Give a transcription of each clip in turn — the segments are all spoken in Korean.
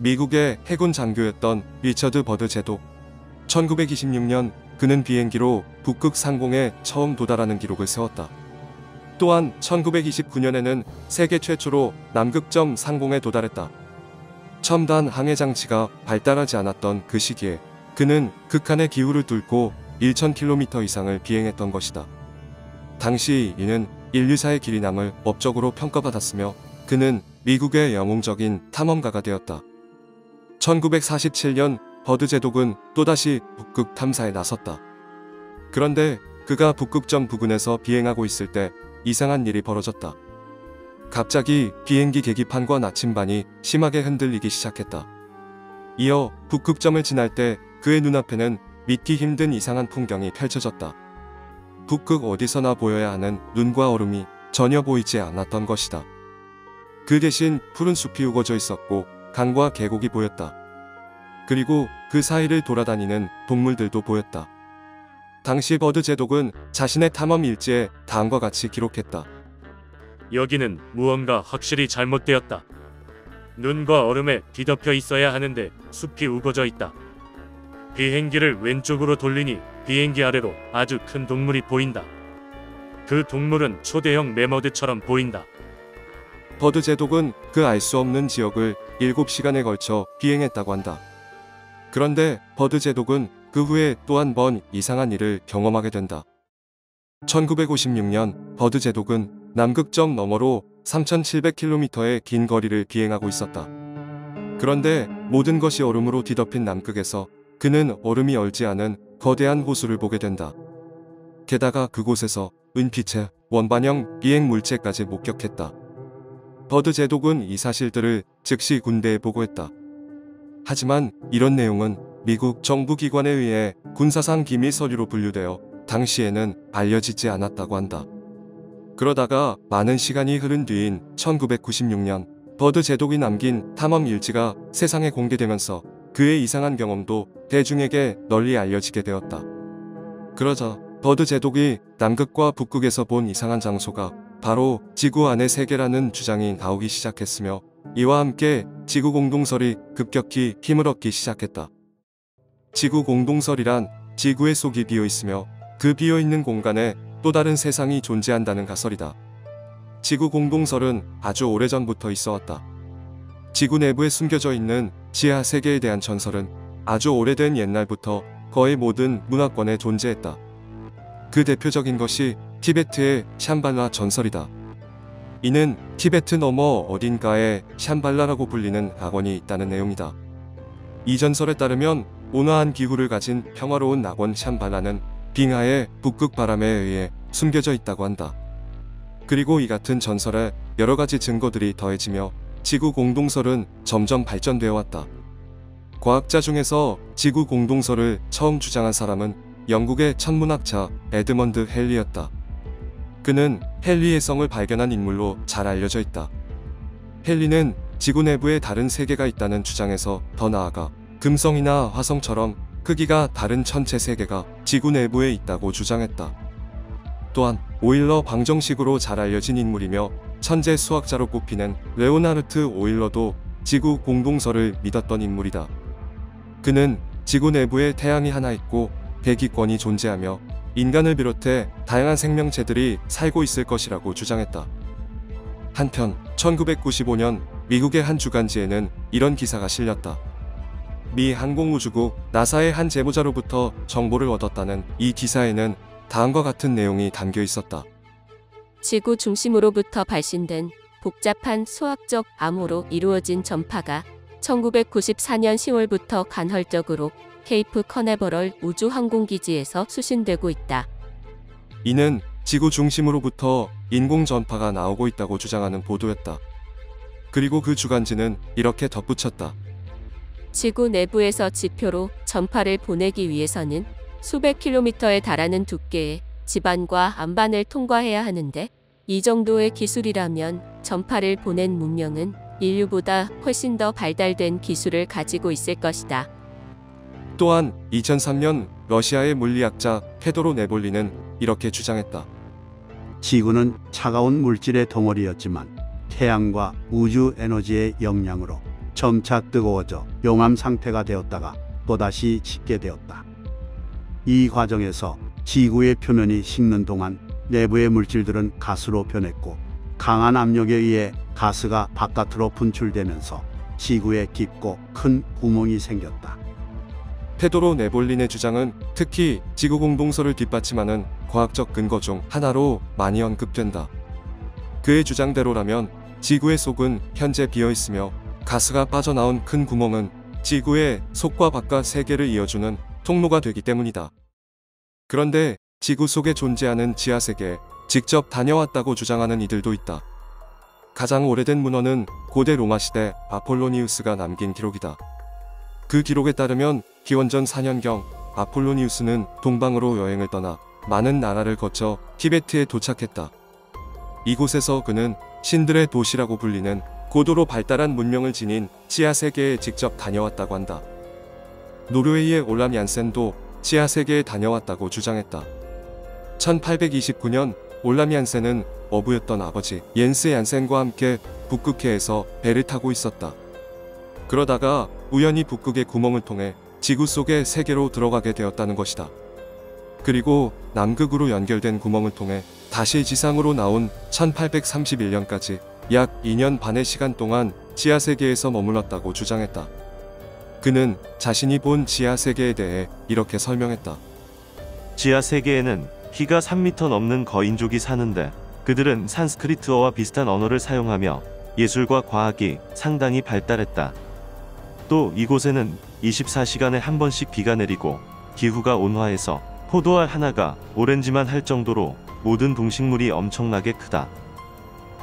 미국의 해군 장교였던 리처드 버드 제독. 1926년 그는 비행기로 북극 상공에 처음 도달하는 기록을 세웠다. 또한 1929년에는 세계 최초로 남극점 상공에 도달했다. 첨단 항해 장치가 발달하지 않았던 그 시기에 그는 극한의 기후를 뚫고 1000km 이상을 비행했던 것이다. 당시 이는 인류사의 길이 남을 법적으로 평가받았으며 그는 미국의 영웅적인 탐험가가 되었다. 1947년 버드 제독은 또다시 북극 탐사에 나섰다. 그런데 그가 북극점 부근에서 비행하고 있을 때 이상한 일이 벌어졌다. 갑자기 비행기 계기판과 나침반이 심하게 흔들리기 시작했다. 이어 북극점을 지날 때 그의 눈앞에는 믿기 힘든 이상한 풍경이 펼쳐졌다. 북극 어디서나 보여야 하는 눈과 얼음이 전혀 보이지 않았던 것이다. 그 대신 푸른 숲이 우거져 있었고 강과 계곡이 보였다. 그리고 그 사이를 돌아다니는 동물들도 보였다. 당시 버드 제독은 자신의 탐험 일지에 다음과 같이 기록했다. 여기는 무언가 확실히 잘못되었다. 눈과 얼음에 뒤덮여 있어야 하는데 숲이 우거져 있다. 비행기를 왼쪽으로 돌리니 비행기 아래로 아주 큰 동물이 보인다. 그 동물은 초대형 매머드처럼 보인다. 버드 제독은 그 알 수 없는 지역을 7시간에 걸쳐 비행했다고 한다. 그런데 버드 제독은 그 후에 또 한 번 이상한 일을 경험하게 된다. 1956년 버드 제독은 남극점 너머로 3700km의 긴 거리를 비행하고 있었다. 그런데 모든 것이 얼음으로 뒤덮인 남극에서 그는 얼음이 얼지 않은 거대한 호수를 보게 된다. 게다가 그곳에서 은빛의 원반형 비행 물체까지 목격했다. 버드 제독은 이 사실들을 즉시 군대에 보고했다. 하지만 이런 내용은 미국 정부기관에 의해 군사상 기밀 서류로 분류되어 당시에는 알려지지 않았다고 한다. 그러다가 많은 시간이 흐른 뒤인 1996년 버드 제독이 남긴 탐험 일지가 세상에 공개되면서 그의 이상한 경험도 대중에게 널리 알려지게 되었다. 그러자 버드 제독이 남극과 북극에서 본 이상한 장소가 바로 지구 안의 세계라는 주장이 나오기 시작했으며 이와 함께 지구 공동설이 급격히 힘을 얻기 시작했다. 지구 공동설이란 지구의 속이 비어 있으며 그 비어 있는 공간에 또 다른 세상이 존재한다는 가설이다. 지구 공동설은 아주 오래전부터 있어왔다. 지구 내부에 숨겨져 있는 지하 세계에 대한 전설은 아주 오래된 옛날부터 거의 모든 문화권에 존재했다. 그 대표적인 것이 티베트의 샴발라 전설이다. 이는 티베트 너머 어딘가에 샴발라라고 불리는 낙원이 있다는 내용이다. 이 전설에 따르면 온화한 기후를 가진 평화로운 낙원 샴발라는 빙하의 북극 바람에 의해 숨겨져 있다고 한다. 그리고 이 같은 전설에 여러 가지 증거들이 더해지며 지구 공동설은 점점 발전되어 왔다. 과학자 중에서 지구 공동설을 처음 주장한 사람은 영국의 천문학자 에드먼드 헨리였다. 그는 헨리의 성을 발견한 인물로 잘 알려져 있다. 헨리는 지구 내부에 다른 세계가 있다는 주장에서 더 나아가 금성이나 화성처럼 크기가 다른 천체 세계가 지구 내부에 있다고 주장했다. 또한 오일러 방정식으로 잘 알려진 인물이며 천재 수학자로 꼽히는 레오나르트 오일러도 지구 공동설을 믿었던 인물이다. 그는 지구 내부에 태양이 하나 있고 대기권이 존재하며 인간을 비롯해 다양한 생명체들이 살고 있을 것이라고 주장했다. 한편 1995년 미국의 한 주간지에는 이런 기사가 실렸다. 미 항공우주국 나사의 한 제보자로부터 정보를 얻었다는 이 기사에는 다음과 같은 내용이 담겨 있었다. 지구 중심으로부터 발신된 복잡한 수학적 암호로 이루어진 전파가 1994년 10월부터 간헐적으로 케이프 커네버럴 우주항공기지에서 수신되고 있다. 이는 지구 중심으로부터 인공 전파가 나오고 있다고 주장하는 보도였다. 그리고 그 주간지는 이렇게 덧붙였다. 지구 내부에서 지표로 전파를 보내기 위해서는 수백 킬로미터에 달하는 두께의 지반과 안반을 통과해야 하는데 이 정도의 기술이라면 전파를 보낸 문명은 인류보다 훨씬 더 발달된 기술을 가지고 있을 것이다. 또한 2003년 러시아의 물리학자 페도로 네볼리는 이렇게 주장했다. 지구는 차가운 물질의 덩어리였지만 태양과 우주 에너지의 영향으로 점차 뜨거워져 용암 상태가 되었다가 또다시 식게 되었다. 이 과정에서 지구의 표면이 식는 동안 내부의 물질들은 가스로 변했고 강한 압력에 의해 가스가 바깥으로 분출되면서 지구에 깊고 큰 구멍이 생겼다. 페도로 네볼린의 주장은 특히 지구 공동설을 뒷받침하는 과학적 근거 중 하나로 많이 언급된다. 그의 주장대로라면 지구의 속은 현재 비어 있으며 가스가 빠져나온 큰 구멍은 지구의 속과 바깥 세계를 이어주는 통로가 되기 때문이다. 그런데 지구 속에 존재하는 지하세계에 직접 다녀왔다고 주장하는 이들도 있다. 가장 오래된 문헌은 고대 로마 시대 아폴로니우스가 남긴 기록이다. 그 기록에 따르면 기원전 4년경 아폴로니우스는 동방으로 여행을 떠나 많은 나라를 거쳐 티베트에 도착했다. 이곳에서 그는 신들의 도시라고 불리는 고도로 발달한 문명을 지닌 지하세계에 직접 다녀왔다고 한다. 노르웨이의 올람 얀센도 지하세계에 다녀왔다고 주장했다. 1829년 올람 얀센은 어부였던 아버지 옌스 얀센과 함께 북극해에서 배를 타고 있었다. 그러다가 우연히 북극의 구멍을 통해 지구 속의 세계로 들어가게 되었다는 것이다. 그리고 남극으로 연결된 구멍을 통해 다시 지상으로 나온 1831년까지 약 2년 반의 시간 동안 지하세계에서 머물렀다고 주장했다. 그는 자신이 본 지하세계에 대해 이렇게 설명했다. 지하세계에는 키가 3m 넘는 거인족이 사는데 그들은 산스크리트어와 비슷한 언어를 사용하며 예술과 과학이 상당히 발달했다. 또 이곳에는 24시간에 한 번씩 비가 내리고 기후가 온화해서 포도알 하나가 오렌지만 할 정도로 모든 동식물이 엄청나게 크다.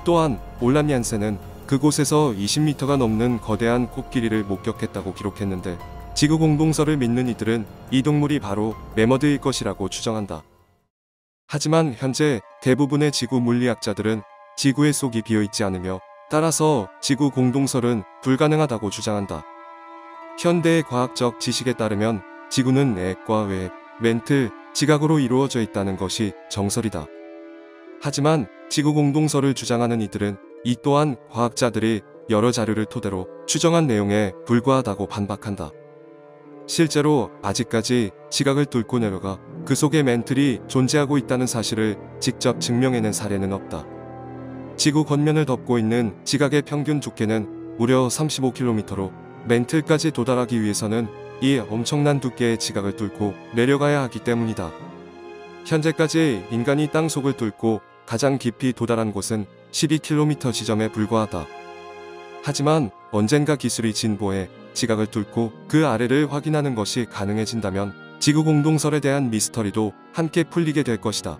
또한 올람 얀센은 그곳에서 20m가 넘는 거대한 코끼리를 목격했다고 기록했는데 지구 공동설을 믿는 이들은 이 동물이 바로 매머드일 것이라고 추정한다. 하지만 현재 대부분의 지구 물리학자들은 지구의 속이 비어있지 않으며 따라서 지구 공동설은 불가능하다고 주장한다. 현대의 과학적 지식에 따르면 지구는 내핵과 외핵, 멘틀, 지각으로 이루어져 있다는 것이 정설이다. 하지만 지구 공동설을 주장하는 이들은 이 또한 과학자들이 여러 자료를 토대로 추정한 내용에 불과하다고 반박한다. 실제로 아직까지 지각을 뚫고 내려가 그 속에 멘틀이 존재하고 있다는 사실을 직접 증명해낸 사례는 없다. 지구 겉면을 덮고 있는 지각의 평균 두께는 무려 35km로 멘틀까지 도달하기 위해서는 이 엄청난 두께의 지각을 뚫고 내려가야 하기 때문이다. 현재까지 인간이 땅 속을 뚫고 가장 깊이 도달한 곳은 12km 지점에 불과하다. 하지만 언젠가 기술이 진보해 지각을 뚫고 그 아래를 확인하는 것이 가능해진다면 지구 공동설에 대한 미스터리도 함께 풀리게 될 것이다.